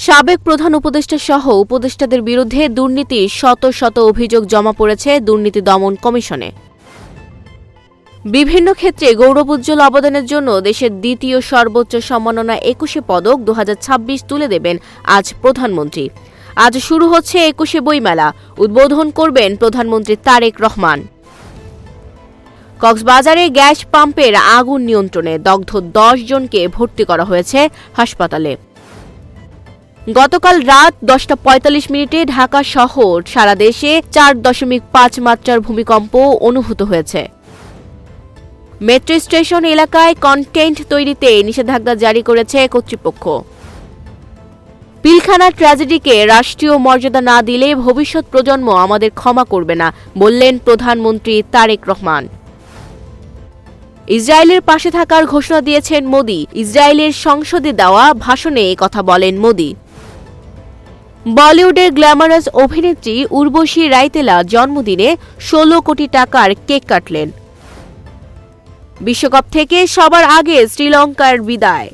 সাবেক প্রধান উপদেষ্টা সহ উপদেষ্টাদের বিরুদ্ধে দুর্নীতি শত শত অভিযোগ জমা পড়েছে দুর্নীতি দমন কমিশনে। বিভিন্ন ক্ষেত্রে গৌরবোজ্জ্বল অবদানের জন্য দেশের দ্বিতীয় সর্বোচ্চ সম্মাননা ২১শে পদক ২০২৬ তুলে দেবেন আজ প্রধানমন্ত্রী। আজ শুরু হচ্ছে ২১শে বইমেলা, উদ্বোধন করবেন প্রধানমন্ত্রী তারেক রহমান। কক্সবাজারে গ্যাস পাম্পের আগুন নিয়ন্ত্রণে দগ্ধ ১০ জনকে ভর্তি করা হয়েছে হাসপাতালে। গতকাল রাত ১০টা ৪৫ ঢাকা শহর সারা দেশে ৪.৫ মাত্রার ভূমিকম্প অনুভূত হয়েছে। মেট্রো স্টেশন এলাকায় কন্টেন্ট তৈরিতে নিষেধাজ্ঞা জারি করেছে কর্তৃপক্ষ। পিলখানা ট্র্যাজেডিকে রাষ্ট্রীয় মর্যাদা না দিলে ভবিষ্যৎ প্রজন্ম আমাদের ক্ষমা করবে না, বললেন প্রধানমন্ত্রী তারেক রহমান। ইসরায়েলের পাশে থাকার ঘোষণা দিয়েছেন মোদি। ইসরায়েলের সংসদে দেওয়া ভাষণে কথা বলেন মোদি। বলিউডের গ্ল্যামারাস অভিনেত্রী উর্বশী রাইতেলা জন্মদিনে ১৬ কোটি টাকার কেক কাটলেন। বিশ্বকাপ থেকে সবার আগে শ্রীলঙ্কার বিদায়।